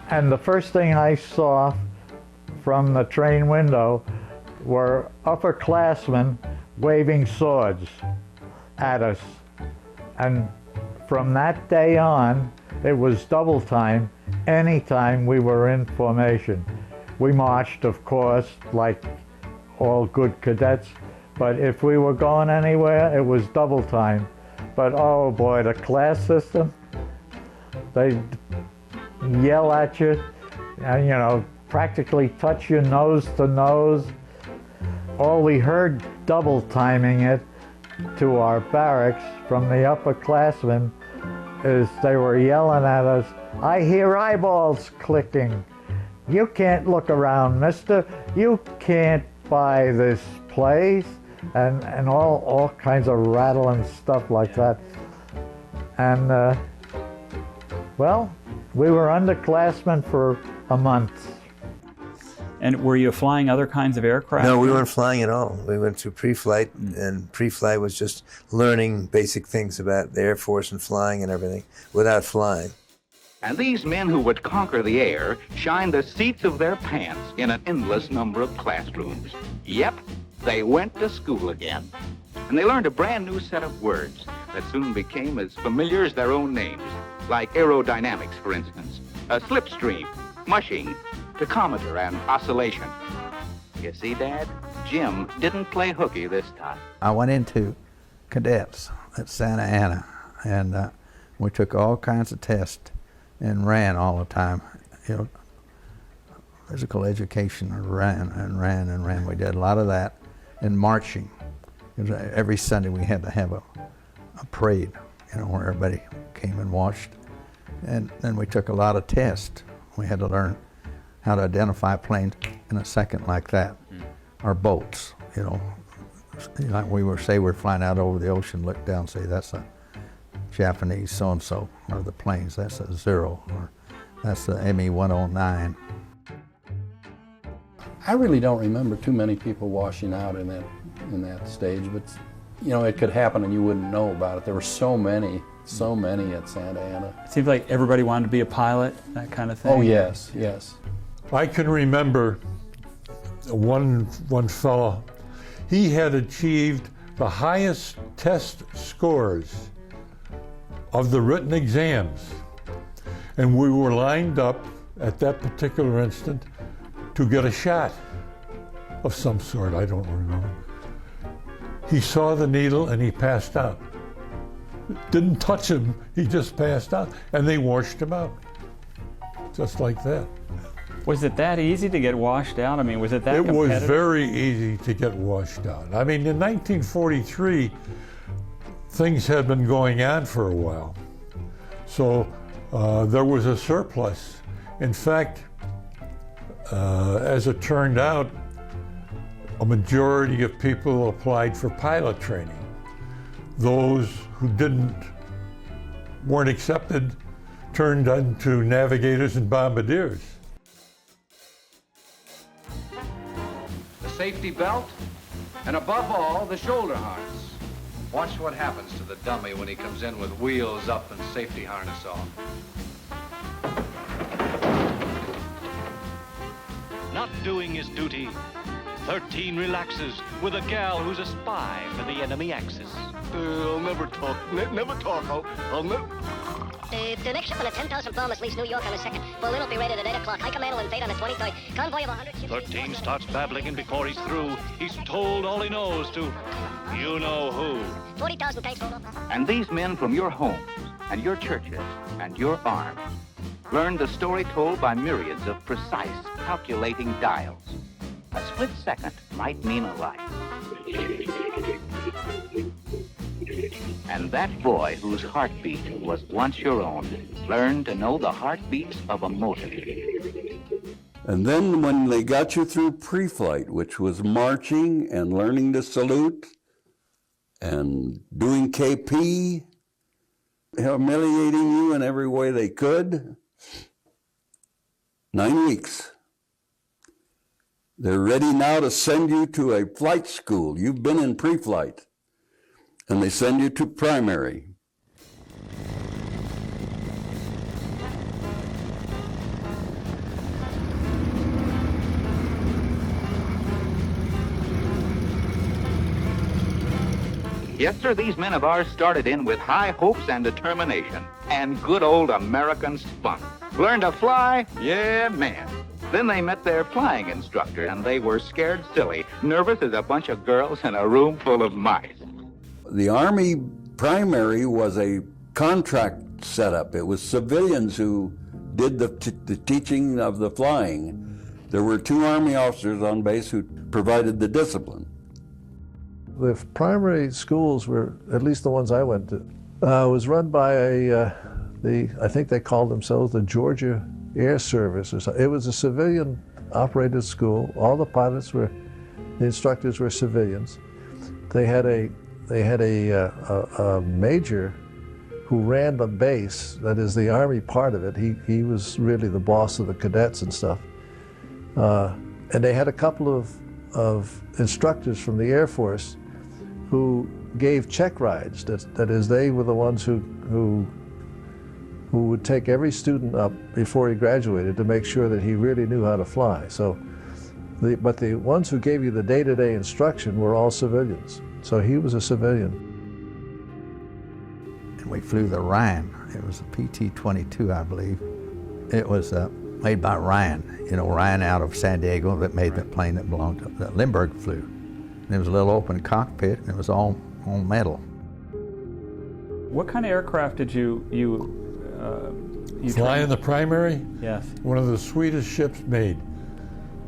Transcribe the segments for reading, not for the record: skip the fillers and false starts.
And the first thing I saw from the train window were upperclassmen waving swords at us. And from that day on, it was double time anytime we were in formation. We marched, of course, like all good cadets, but if we were going anywhere, it was double time. But oh boy, the class system, they yell at you, and, you know, practically touch you nose to nose. All we heard double timing it to our barracks from the upperclassmen is they were yelling at us, "I hear eyeballs clicking. You can't look around, mister. You can't buy this place," and all kinds of rattling stuff like that. And well, we were underclassmen for a month. And were you flying other kinds of aircraft? No, we weren't flying at all. We went through pre-flight, and pre-flight was just learning basic things about the Air Force and flying and everything without flying. And these men who would conquer the air shined the seats of their pants in an endless number of classrooms. Yep, they went to school again. And they learned a brand new set of words that soon became as familiar as their own names, like aerodynamics, for instance, a slipstream, mushing, tachometer, and oscillation. You see, Dad, Jim didn't play hooky this time. I went into cadets at Santa Ana, and we took all kinds of tests and ran all the time. You know, physical education, ran and ran and ran. We did a lot of that, and marching. Every Sunday we had to have a parade, you know, where everybody came and watched. And then we took a lot of tests. We had to learn how to identify planes in a second like that, or boats, you know. Like we were, say we're flying out over the ocean, look down, say that's a Japanese so-and-so, or the planes, that's a Zero, or that's the ME-109. I really don't remember too many people washing out in that stage, but you know, it could happen and you wouldn't know about it. There were so many at Santa Ana. It seems like everybody wanted to be a pilot, that kind of thing. Oh yes, yes. I can remember one fellow, he had achieved the highest test scores of the written exams. And we were lined up at that particular instant to get a shot of some sort, I don't remember. He saw the needle and he passed out. Didn't touch him, he just passed out, and they washed him out, just like that. Was it that easy to get washed out? I mean, was it that competitive? It was very easy to get washed out. I mean, in 1943, things had been going on for a while. So there was a surplus. In fact, as it turned out, a majority of people applied for pilot training. Those who weren't accepted turned into navigators and bombardiers. The safety belt, and above all, the shoulder harness. Watch what happens to the dummy when he comes in with wheels up and safety harness off. Not doing his duty, 13 relaxes with a gal who's a spy for the enemy Axis. I'll never talk. Never talk. I'll never... The next shipment of 10,000 bombers leaves New York on the 2nd. Berlin will be rated at 8 o'clock. High Command will invade on the 23rd. Convoy of 100 ships... 13 starts babbling, and before he's through, he's told all he knows to you know who. 40,000 tanks rolled up. And these men from your homes and your churches and your arms learned the story told by myriads of precise, calculating dials. A split second might mean a life. And that boy whose heartbeat was once your own learned to know the heartbeats of a motor. And then when they got you through pre-flight, which was marching and learning to salute and doing KP, humiliating you in every way they could, 9 weeks. They're ready now to send you to a flight school. You've been in pre-flight. And they send you to primary. Yes, sir, these men of ours started in with high hopes and determination and good old American spunk. Learned to fly? Yeah, man. Then they met their flying instructor, and they were scared silly, nervous as a bunch of girls in a room full of mice. The Army primary was a contract setup. It was civilians who did the teaching of the flying. There were 2 Army officers on base who provided the discipline. The primary schools were, at least the ones I went to, was run by I think they called themselves the Georgia Air Service or something. It was a civilian-operated school. All the pilots the instructors were civilians. They had a major who ran the base, that is the Army part of it. He was really the boss of the cadets and stuff. And they had a couple of instructors from the Air Force who gave check rides. That is, they were the ones who would take every student up before he graduated to make sure that he really knew how to fly. But the ones who gave you the day-to-day instruction were all civilians. So he was a civilian. And we flew the Ryan. It was a PT-22, I believe. It was made by Ryan. You know, Ryan out of San Diego that made that plane that belonged to that Lindbergh flew. And there was a little open cockpit, and it was all metal. What kind of aircraft did you fly in the primary? Yes. One of the sweetest ships made.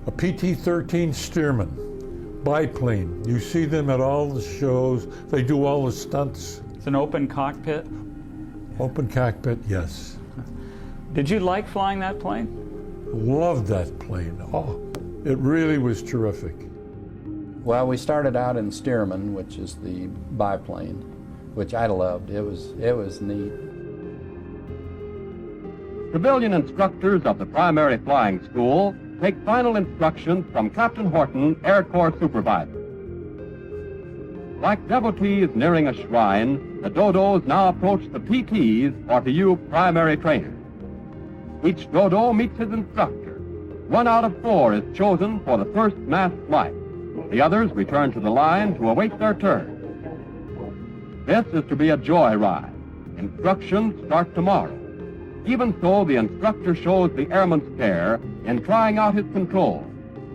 A PT-17 Stearman, biplane. You see them at all the shows. They do all the stunts. It's an open cockpit? Open cockpit, yes. Did you like flying that plane? Loved that plane. Oh, it really was terrific. Well, we started out in Stearman, which is the biplane, which I loved. It was neat. Civilian instructors of the primary flying school take final instructions from Captain Horton, Air Corps Supervisor. Like devotees nearing a shrine, the dodos now approach the PTs, or to you, primary trainers. Each dodo meets his instructor. 1 out of 4 is chosen for the first mass flight. The others return to the line to await their turn. This is to be a joy ride. Instructions start tomorrow. Even so, the instructor shows the airman's care in trying out his controls,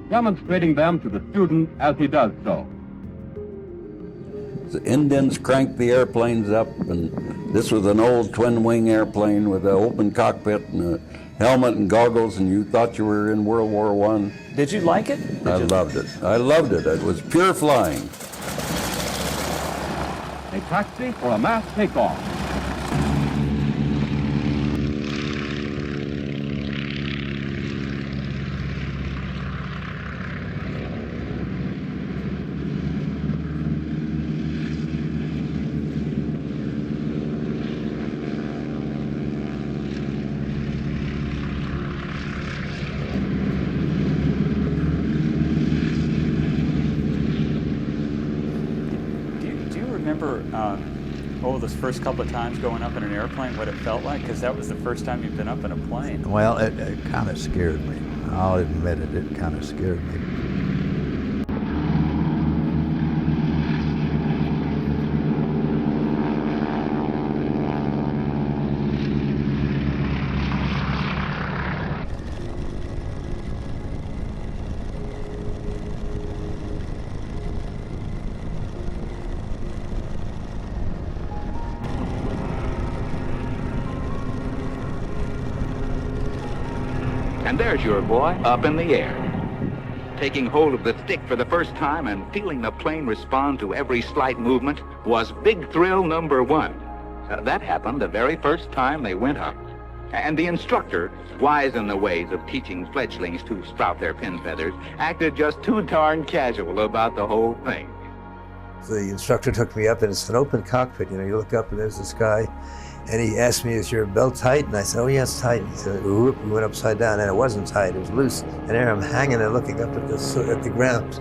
demonstrating them to the student as he does so. The Indians cranked the airplanes up, and this was an old twin-wing airplane with an open cockpit and a helmet and goggles, and you thought you were in World War I. Did you like it? I loved it. I loved it. It was pure flying. A taxi for a mass takeoff. Those first couple of times going up in an airplane, what it felt like? Because that was the first time you've been up in a plane. Well, it kind of scared me. I'll admit it, it kind of scared me. And there's your boy up in the air, taking hold of the stick for the first time and feeling the plane respond to every slight movement was big thrill number 1. That happened the very first time they went up. And the instructor, wise in the ways of teaching fledglings to sprout their pin feathers, acted just too darn casual about the whole thing. The instructor took me up, and it's an open cockpit. You know, you look up and there's this guy, and he asked me, "Is your belt tight?" And I said, "Oh yeah, it's tight." He said, "Whoop," we went upside down, and it wasn't tight; it was loose. And there I'm hanging and looking up at the ground.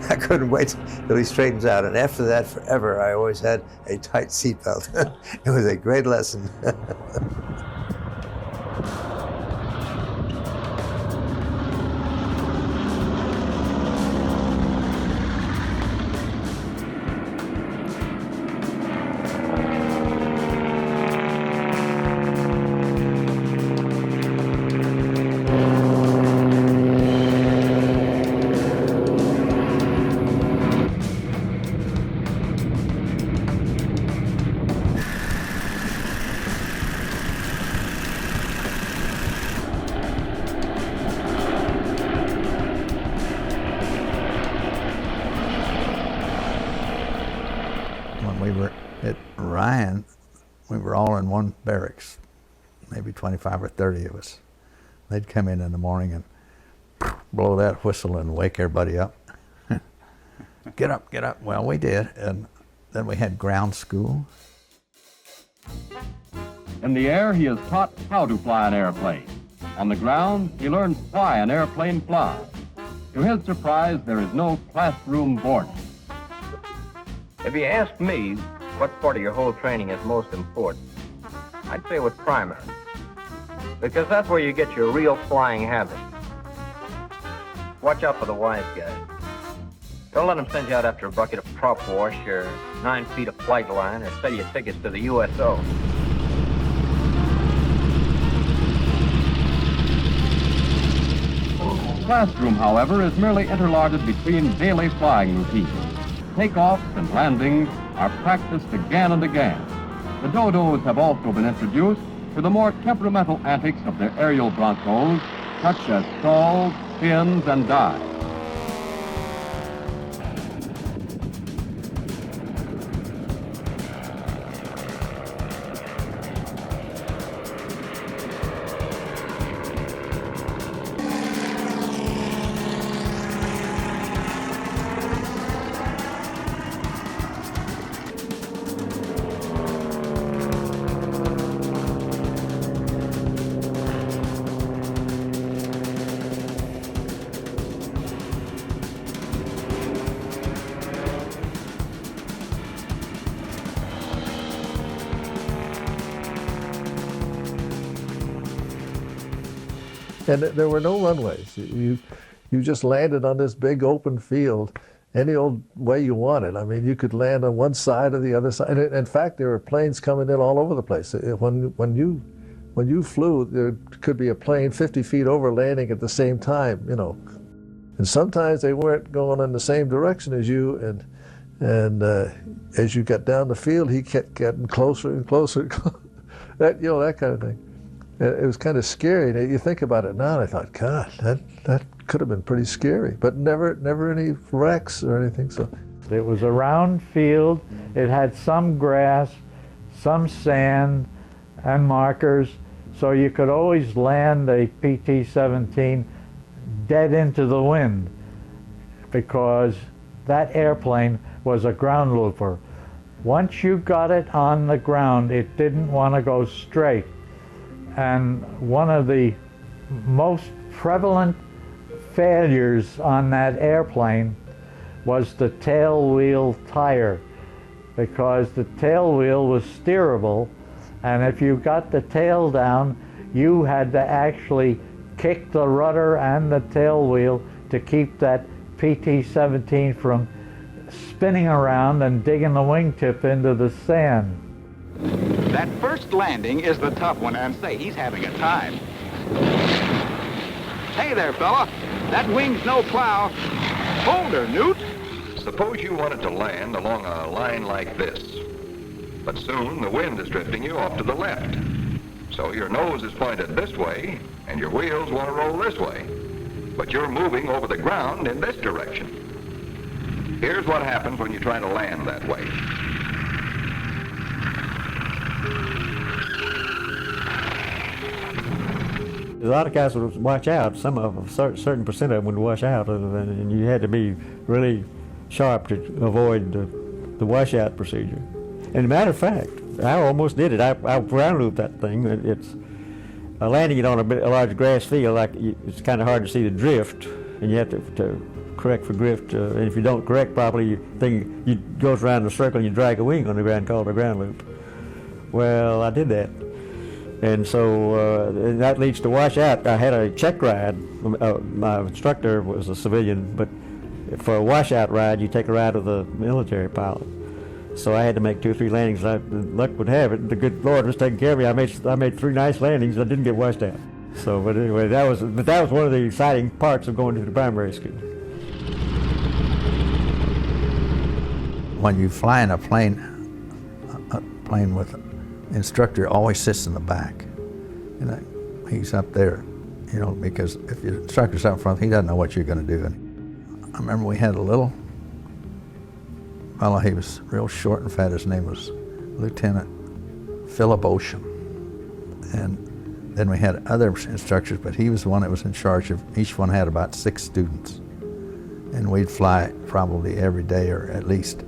I couldn't wait till he straightens out. And after that, forever, I always had a tight seatbelt. It was a great lesson. in one barracks, maybe 25 or 30 of us. They'd come in the morning and blow that whistle and wake everybody up. Get up, get up. Well, we did, and then we had ground school. In the air, he is taught how to fly an airplane. On the ground, he learns why an airplane flies. To his surprise, there is no classroom boarding. If you ask me what part of your whole training is most important, I'd say with primary, because that's where you get your real flying habit. Watch out for the wise guys. Don't let them send you out after a bucket of prop wash or 9 feet of flight line or sell you tickets to the USO. The classroom, however, is merely interlarded between daily flying routines. Takeoffs and landings are practiced again and again. The dodos have also been introduced to the more temperamental antics of their aerial broncos, such as stalls, spins, and dives. And there were no runways. You just landed on this big open field any old way you wanted. I mean, you could land on one side or the other side. And in fact, there were planes coming in all over the place. When you flew, there could be a plane 50 feet over landing at the same time, you know. And sometimes they weren't going in the same direction as you, and as you got down the field, he kept getting closer and closer. That, you know, that kind of thing. It was kind of scary. You think about it now, and I thought, God, that could have been pretty scary. But never any wrecks or anything. So it was a round field. It had some grass, some sand, and markers, so you could always land a PT-17 dead into the wind, because that airplane was a ground looper. Once you got it on the ground, it didn't want to go straight. And one of the most prevalent failures on that airplane was the tail wheel tire, because the tail wheel was steerable, and if you got the tail down, you had to actually kick the rudder and the tail wheel to keep that PT-17 from spinning around and digging the wingtip into the sand. That first landing is the tough one, and say, he's having a time. Hey there, fella. That wing's no plow. Hold her, Newt. Suppose you wanted to land along a line like this, but soon the wind is drifting you off to the left. So your nose is pointed this way, and your wheels want to roll this way, but you're moving over the ground in this direction. Here's what happens when you try to land that way. A lot of guys would watch out. Some of them, a certain percent of them would wash out, and you had to be really sharp to avoid the washout procedure. And as a matter of fact, I almost did it. I ground looped that thing. It's landing it on a large grass field. It's kind of hard to see the drift, and you have to correct for drift. And if you don't correct properly, it goes around in a circle and you drag a wing on the ground, called a ground loop. Well, I did that. And so that leads to washout. I had a check ride. My instructor was a civilian, but for a washout ride, you take a ride with a military pilot. So I had to make 2 or 3 landings. Luck would have it, the good Lord was taking care of me. I made 3 nice landings. I didn't get washed out. So, but anyway, that was one of the exciting parts of going to the primary school. When you fly in a plane with instructor always sits in the back. You know, he's up there, you know, because if your instructor's up front, he doesn't know what you're going to do. And I remember we had a little fellow, he was real short and fat. His name was Lieutenant Philip Ocean. And then we had other instructors, but he was the one that was in charge of, each one had about 6 students. And we'd fly probably every day or at least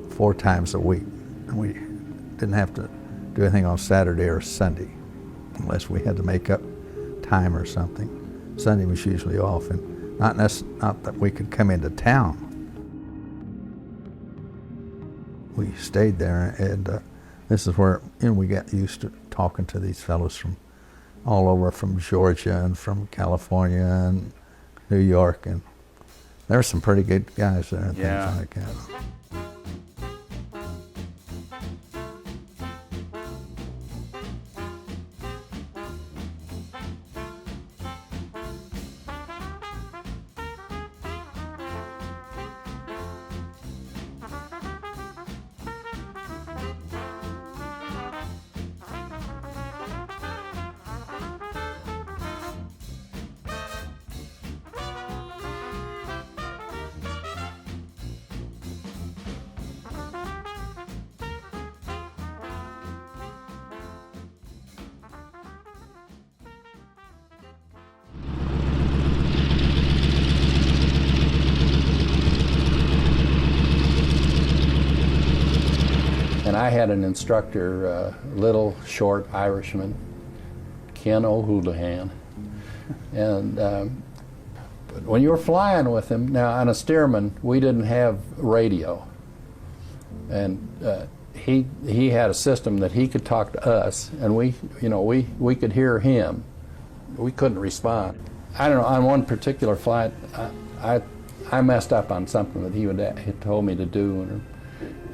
4 times a week. And we didn't have to do anything on Saturday or Sunday unless we had to make up time or something. Sunday was usually off, and not that we could come into town. We stayed there, and this is where we got used to talking to these fellows from all over, from Georgia and from California and New York, and there were some pretty good guys there and things like that. And I had an instructor, little, short Irishman, Ken O'Houlihan. And but when you were flying with him, now on a Stearman, we didn't have radio. And he had a system that he could talk to us, and we could hear him. We couldn't respond. I don't know, on one particular flight, I messed up on something that he had told me to do,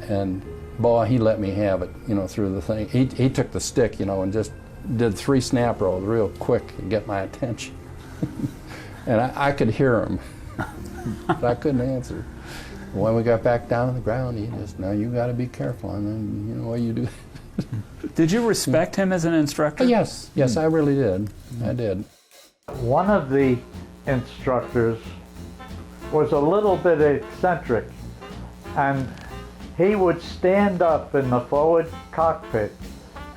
and boy, he let me have it, through the thing. He took the stick, and just did 3 snap rolls real quick to get my attention. And I could hear him, but I couldn't answer. When we got back down on the ground, he just, now you got to be careful, and then, what you do. Did you respect him as an instructor? Yes, I really did. I did. One of the instructors was a little bit eccentric, and he would stand up in the forward cockpit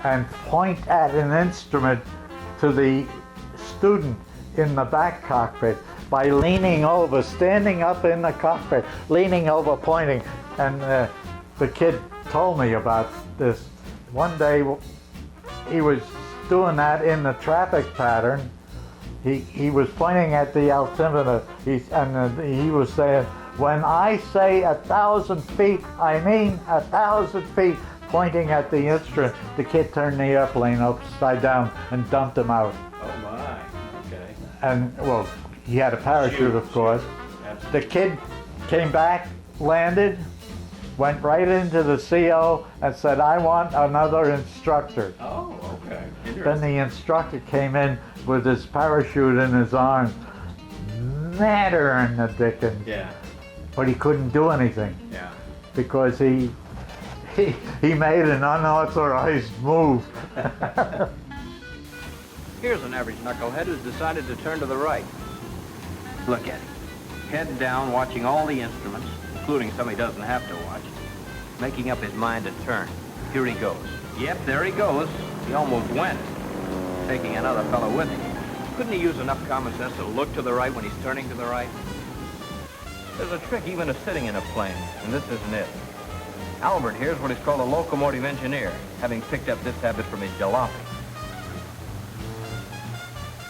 and point at an instrument to the student in the back cockpit by leaning over, standing up in the cockpit, leaning over, pointing. And the kid told me about this. One day he was doing that in the traffic pattern. He was pointing at the altimeter, and he was saying, "When I say 1,000 feet, I mean 1,000 feet," pointing at the instrument. The kid turned the airplane upside down and dumped him out. Oh my, okay. And, well, he had a parachute, of course. The kid came back, landed, went right into the CO and said, "I want another instructor." Oh, okay. Then the instructor came in with his parachute in his arms, madder than the dickens. Yeah. But he couldn't do anything. Yeah. Because he made an unauthorized move. Here's an average knucklehead who's decided to turn to the right. Look at him. Head down, watching all the instruments, including some he doesn't have to watch, making up his mind to turn. Here he goes. Yep, there he goes. He almost went, taking another fellow with him. Couldn't he use enough common sense to look to the right when he's turning to the right? There's a trick even to sitting in a plane, and this isn't it. Albert here's what is called a locomotive engineer, having picked up this habit from his jalopy.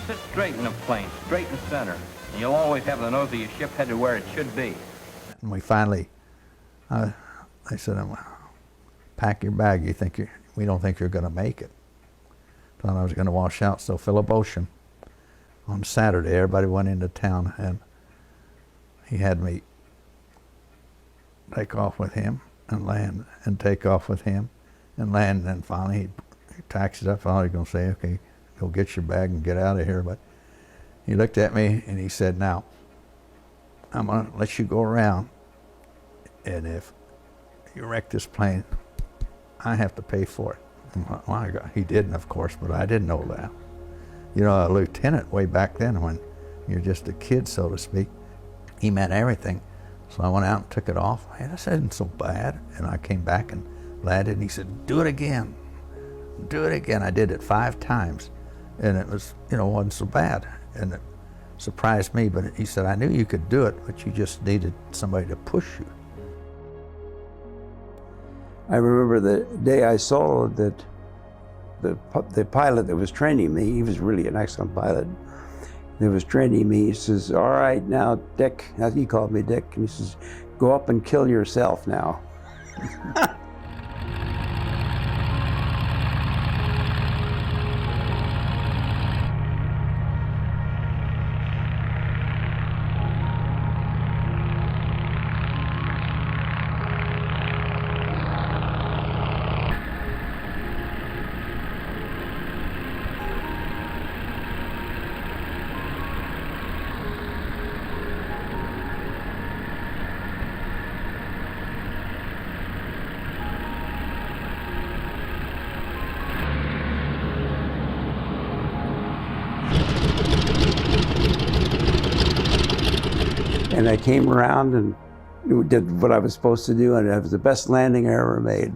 Sit straight in a plane, straight in center, and you'll always have the nose of your ship headed where it should be. And we finally, I said, "Pack your bag. We don't think you're going to make it." Thought I was going to wash out. So Philip Ocean, on Saturday, everybody went into town, and he had me take off with him and land, and take off with him and land. And finally he taxied up. I thought he was going to say, "Okay, go get your bag and get out of here." But he looked at me and he said, "Now, I'm going to let you go around, and if you wreck this plane, I have to pay for it." Well, he didn't, of course, but I didn't know that. A lieutenant way back then, when you're just a kid, so to speak, he meant everything. So I went out and took it off. Hey, this isn't so bad. And I came back and landed, and he said, "Do it again." do it again. I did it 5 times, and it was, wasn't so bad. And it surprised me, but he said, I knew you could do it, but you just needed somebody to push you. I remember the day I saw that the pilot that was training me, he was really an excellent pilot, that was training me, he says, all right, now, Dick, he called me Dick, and he says, go up and kill yourself now. And I came around and did what I was supposed to do, and it was the best landing I ever made.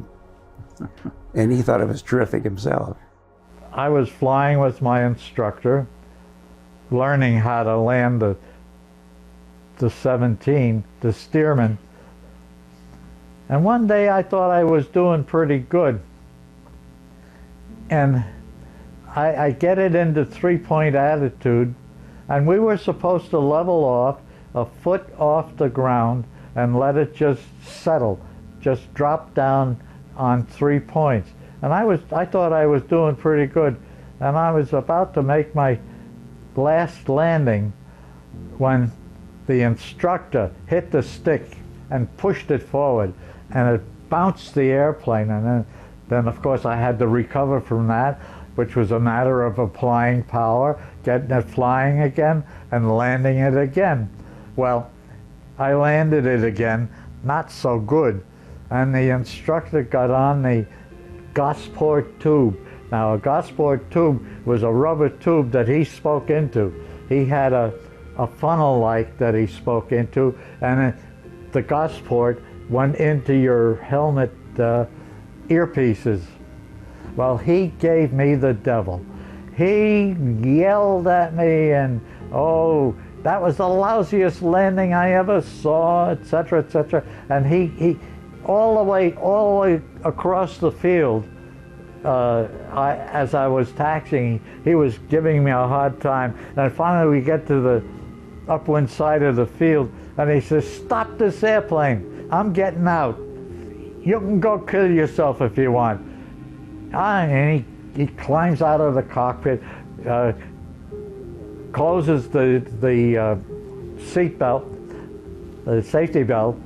And he thought it was terrific himself. I was flying with my instructor, learning how to land the 17, the Stearman. And one day I thought I was doing pretty good. And I get it into 3-point attitude, and we were supposed to level off a foot off the ground and let it just settle, just drop down on 3 points. And I thought I was doing pretty good, and I was about to make my last landing when the instructor hit the stick and pushed it forward, and it bounced the airplane. And then of course I had to recover from that, which was a matter of applying power, getting it flying again, and landing it again. Well, I landed it again, not so good, and the instructor got on the Gosport tube. Now, a Gosport tube was a rubber tube that he spoke into. He had a funnel-like that he spoke into, and the Gosport went into your helmet earpieces. Well, he gave me the devil. He yelled at me, and oh, that was the lousiest landing I ever saw, etc., etc. And he all the way across the field, as I was taxiing, he was giving me a hard time. And finally we get to the upwind side of the field, and he says, stop this airplane, I'm getting out. You can go kill yourself if you want. And he climbs out of the cockpit, closes the seat belt, the safety belt,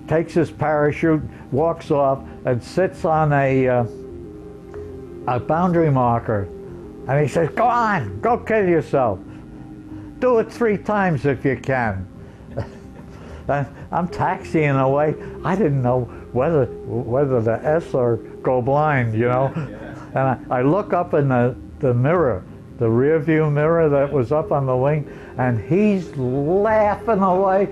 takes his parachute, walks off, and sits on a boundary marker. And he says, go on, go kill yourself. Do it 3 times if you can. I'm taxiing away. I didn't know whether to S or go blind, And I look up in the mirror, the rear view mirror that was up on the wing, and he's laughing away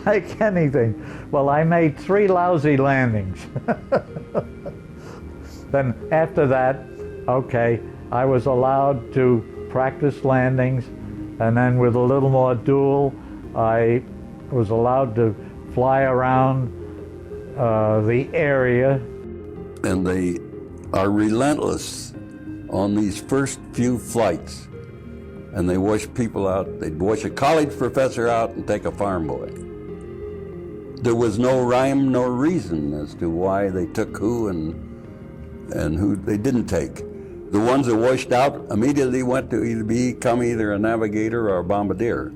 like anything. Well, I made 3 lousy landings. Then after that, okay, I was allowed to practice landings, and then with a little more duel, I was allowed to fly around the area. And they are relentless on these first few flights. And they wash people out. They'd wash a college professor out and take a farm boy. There was no rhyme nor reason as to why they took who and who they didn't take. The ones that washed out immediately went to become either a navigator or a bombardier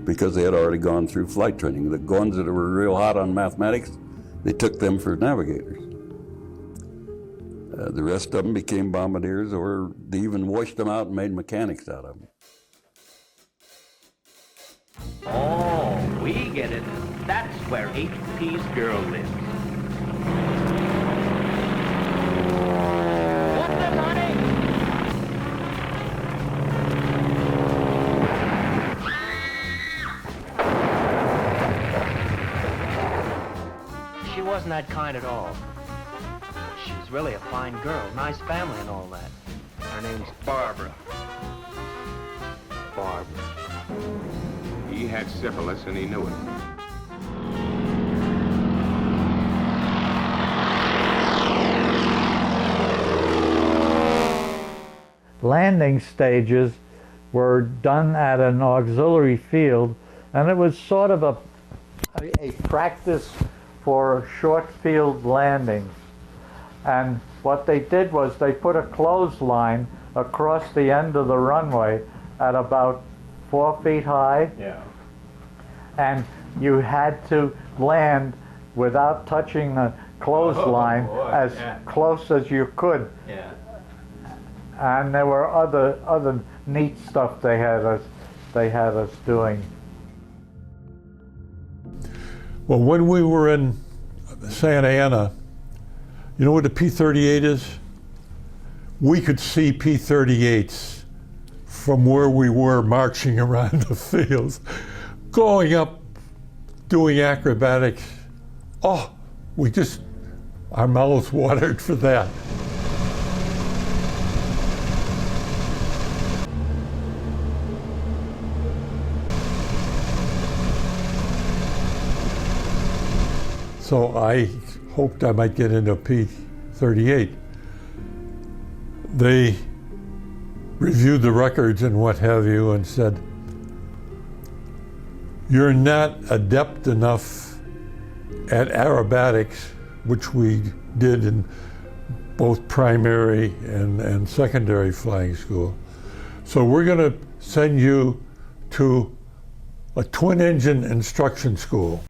because they had already gone through flight training. The ones that were real hot on mathematics, they took them for navigators. The rest of them became bombardiers, or they even washed them out and made mechanics out of them. Oh, we get it. That's where HP's girl lives. What's up, honey? She wasn't that kind at all. She's really a fine girl, nice family and all that. Her name's Barbara. Barbara. He had syphilis and he knew it. Landing stages were done at an auxiliary field, and it was sort of a practice for short field landings. And what they did was they put a clothesline across the end of the runway at about 4 feet high. Yeah. And you had to land without touching the clothesline as close as you could. Yeah. And there were other neat stuff they had us doing. Well, when we were in Santa Ana, you know what a P-38 is? We could see P-38s from where we were marching around the fields, going up, doing acrobatics. Oh, our mouths watered for that. So I hoped I might get into a P-38. They reviewed the records and what have you and said, you're not adept enough at aerobatics, which we did in both primary and secondary flying school. So we're going to send you to a twin engine instruction school.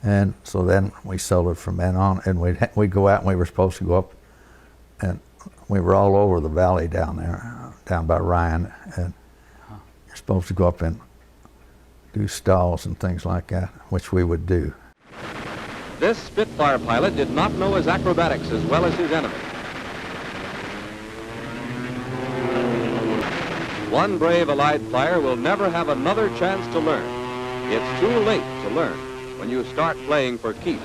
And so then we sold it from then on, and we'd go out, and we were supposed to go up, and we were all over the valley down there, down by Ryan, and you're supposed to go up and do stalls and things like that, which we would do. This Spitfire pilot did not know his acrobatics as well as his enemy. One brave Allied flyer will never have another chance to learn. It's too late to learn when you start playing for keeps.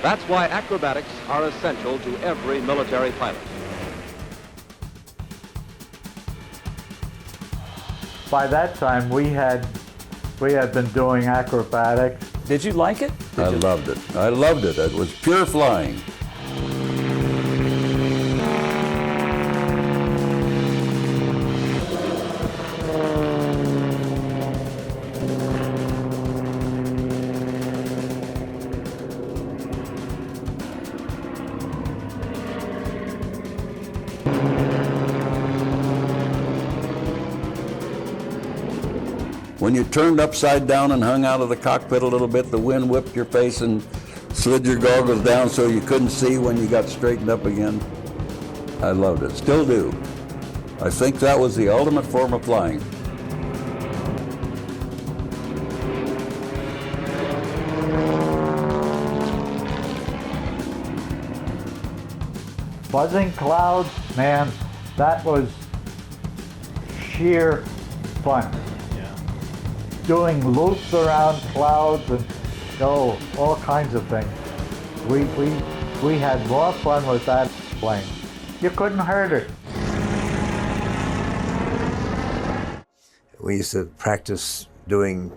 That's why acrobatics are essential to every military pilot. By that time, we had been doing acrobatics. Did you like it? I loved it. I loved it. It was pure flying. When you turned upside down and hung out of the cockpit a little bit, the wind whipped your face and slid your goggles down so you couldn't see when you got straightened up again. I loved it, still do. I think that was the ultimate form of flying. Buzzing clouds, man, that was sheer fun. Doing loops around clouds and all kinds of things. We had more fun with that plane. You couldn't hurt it. We used to practice doing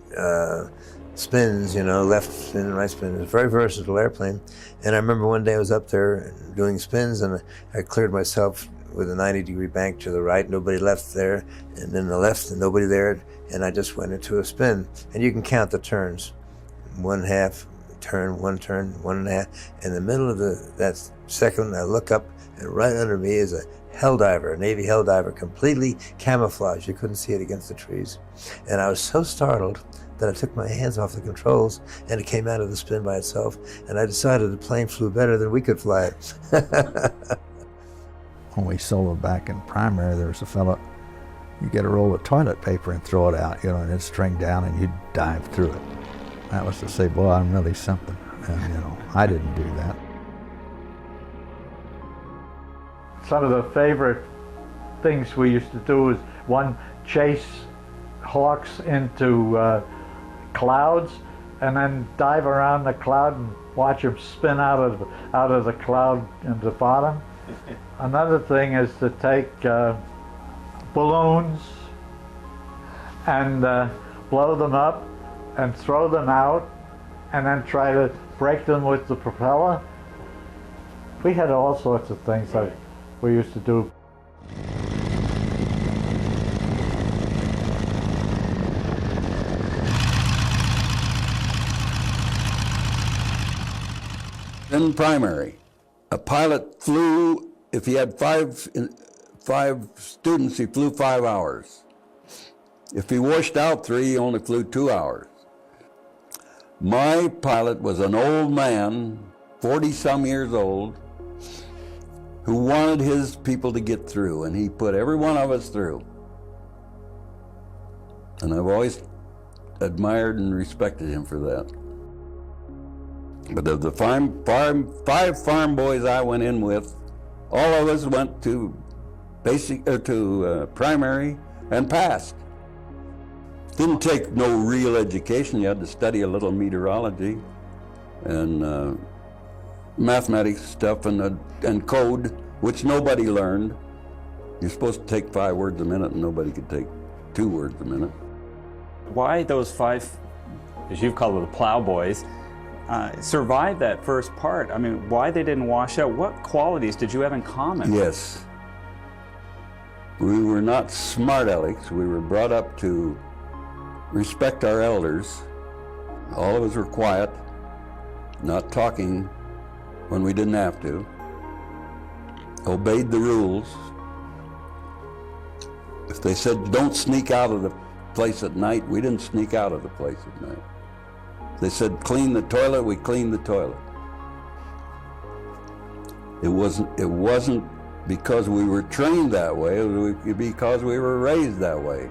spins, left spin, right spin. It was a very versatile airplane. And I remember one day I was up there doing spins, and I cleared myself with a 90-degree bank to the right, nobody left there, and then the left, and nobody there, and I just went into a spin. And you can count the turns. 1/2 turn, 1 turn, 1.5. In the middle of that second, I look up, and right under me is a helldiver, a Navy helldiver, completely camouflaged. You couldn't see it against the trees. And I was so startled Then I took my hands off the controls and it came out of the spin by itself, and I decided the plane flew better than we could fly it. When we soloed back in primary, there was a fellow, you get a roll of toilet paper and throw it out, you know, and it'd string down and you'd dive through it. That was to say, boy, I'm really something. And, you know, I didn't do that. Some of the favorite things we used to do was, one, chase hawks into clouds and then dive around the cloud and watch them spin out of the cloud into the bottom. Another thing is to take balloons and blow them up and throw them out and then try to break them with the propeller. We had all sorts of things that we used to do. In primary, a pilot flew, if he had five students, he flew 5 hours. If he washed out 3, he only flew 2 hours. My pilot was an old man, 40-some years old, who wanted his people to get through, and he put every one of us through. And I've always admired and respected him for that. But of the 5 farm boys I went in with, all of us went to primary and passed. Didn't take no real education. You had to study a little meteorology and mathematics stuff and code, which nobody learned. You're supposed to take 5 words a minute, and nobody could take 2 words a minute. Why those 5, as you've called it, the plowboys, survived that first part? I mean, why they didn't wash out? What qualities did you have in common? Yes. We were not smart alecks. We were brought up to respect our elders. All of us were quiet, not talking when we didn't have to, obeyed the rules. If they said don't sneak out of the place at night, we didn't sneak out of the place at night. They said clean the toilet, we cleaned the toilet. It wasn't because we were trained that way, it was because we were raised that way.